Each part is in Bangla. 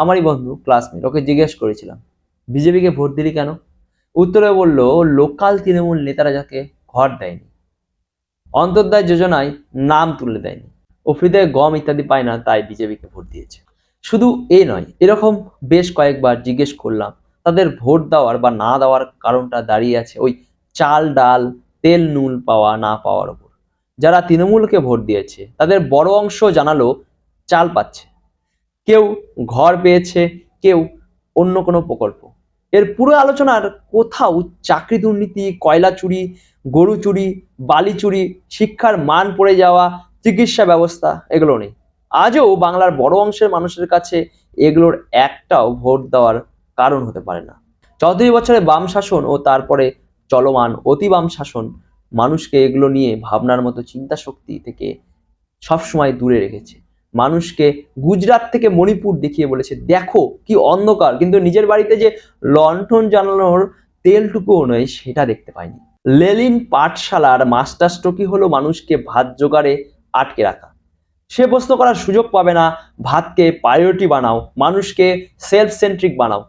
আমারই বন্ধু ক্লাসমেট, ওকে জিজ্ঞেস করেছিলাম বিজেপিকে ভোট দিলি কেন? উত্তরে বলল লোকাল তৃণমূল নেতারা যাকে ঘর দেয়নি, অন্তর্দয় যোজনায় নাম তুলে দেয়নি, ও ফ্রিতে গম ইত্যাদি পায় না, তাই বিজেপিকে ভোট দিয়েছে। শুধু এ নয়, এরকম বেশ কয়েকবার জিজ্ঞেস করলাম তাদের ভোট দেওয়ার বা না দেওয়ার কারণটা দাঁড়িয়ে আছে ওই চাল ডাল তেল নুন পাওয়া না পাওয়ার উপর। যারা তৃণমূলকে ভোট দিয়েছে তাদের বড় অংশ জানালো চাল পাচ্ছে, কেউ ঘর পেয়েছে, কেউ অন্য কোনো প্রকল্প। এর পুরো আলোচনার কোথাও চাকরি দুর্নীতি, কয়লা চুরি, গরু চুরি, বালি চুরি, শিক্ষার মান পড়ে যাওয়া, চিকিৎসা ব্যবস্থা এগুলো নেই। আজও বাংলার বড় অংশের মানুষের কাছে এগুলোর একটাও ভোট দেওয়ার কারণ হতে পারে না। 34 বছরে বাম শাসন ও তারপরে চলমান অতি বাম শাসন মানুষকে এগুলো নিয়ে ভাবনার মতো চিন্তা শক্তি থেকে সবসময় দূরে রেখেছে। মানুষকে গুজরাট থেকে মণিপুর দেখিয়ে বলেছে দেখো কি অন্ধকার, কিন্তু নিজের বাড়িতে যে লণ্ঠন জ্বালানোর তেলটুকুও নয় সেটা দেখতে পায়নি। লেলিন পাঠশালার মাস্টার স্ট্রোকি হলো মানুষকে ভাত জোগাড়ে আটকে রাখা। সে প্রশ্ন করার সুযোগ পাবে না, ভাতকে প্রায়োরিটি বানাও, মানুষকে সেলফ সেন্ট্রিক বানাও।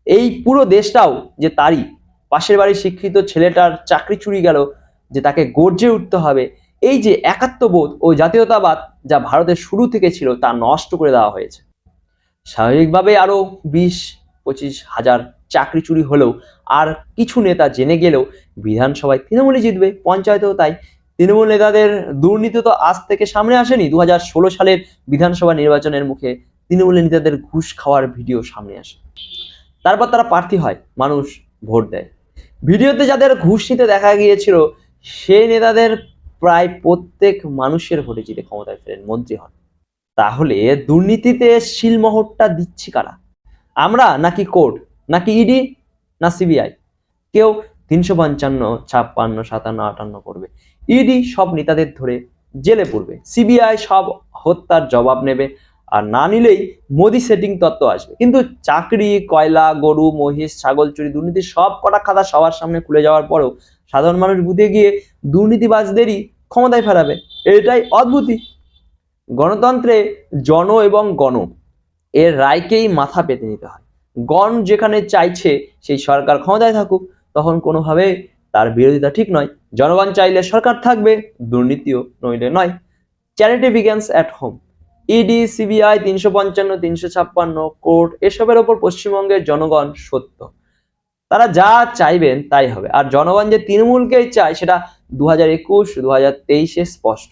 এই পুরো দেশটাও যে তারই, পাশের বাড়ির শিক্ষিত ছেলেটার চাকরি চুরি গেল যে তাকে গর্জে উঠতে হবে, এই যে একাত্মবোধ ও জাতীয়তাবাদ যা ভারতের শুরু থেকে ছিল তা নষ্ট করে দেওয়া হয়েছে। স্বাভাবিকভাবে আরো 20-25 হাজার চাকরি চুরি হলেও আর কিছু নেতা জেনে গেলেও বিধানসভায় তৃণমূলই জিতবে, পঞ্চায়েতেও তাই। তৃণমূল নেতাদের দুর্নীতি তো আজ থেকে সামনে আসেনি, 2016 সালের বিধানসভা নির্বাচনের মুখে তৃণমূল নেতাদের ঘুষ খাওয়ার ভিডিও সামনে আসে। তারপর তারা প্রার্থী হয়, মানুষ ভোট দেয়। ভিডিওতে যাদের ঘুষ নিতে দেখা গিয়েছিল সেই নেতাদের প্রায় প্রত্যেক মানুষের ভোটে জিতে ক্ষমতায় ফেরেন, মন্ত্রী হন। তাহলে দুর্নীতিতে শিলমোহরটা দিচ্ছি কারা? আমরা নাকি কোর্ট, নাকি ইডি, না সিবিআই? কেউ 355, 56, 57, 58 করবে, ইডি সব নেতাদের ধরে জেলে পড়বে, সিবিআই সব হত্যার জবাব নেবে, আর না নিলেই মোদি সেটিং তত্ত্ব আসবে। কিন্তু চাকরি, কয়লা, গরু, মহিষ, ছাগল চুরি, দুর্নীতি সব কটা খাতা সবার সামনে খুলে যাওয়ার পরেও সাধারণ মানুষ বুঝে গিয়ে দুর্নীতিবাজদেরই ক্ষমতায় ফেরাবে। এটাই অদ্ভুতই। গণতন্ত্রে জন এবং গণ এর রায়কেই মাথা পেতে নিতে হয়। গণ যেখানে চাইছে সেই সরকার ক্ষমতায় থাকুক, তখন কোনোভাবে তার বিরোধিতা ঠিক নয়। জনগণ চাইলে সরকার থাকবে, দুর্নীতিও নইলে নয়। Charity begins at home. ED, CBI, 355, 356, court এসবের ওপর পশ্চিমবঙ্গের জনগণ সত্য। তারা যা চাইবেন তাই হবে। আর জনগণ যে তৃণমূলকেই চায় সেটা 2021, 2023 স্পষ্ট।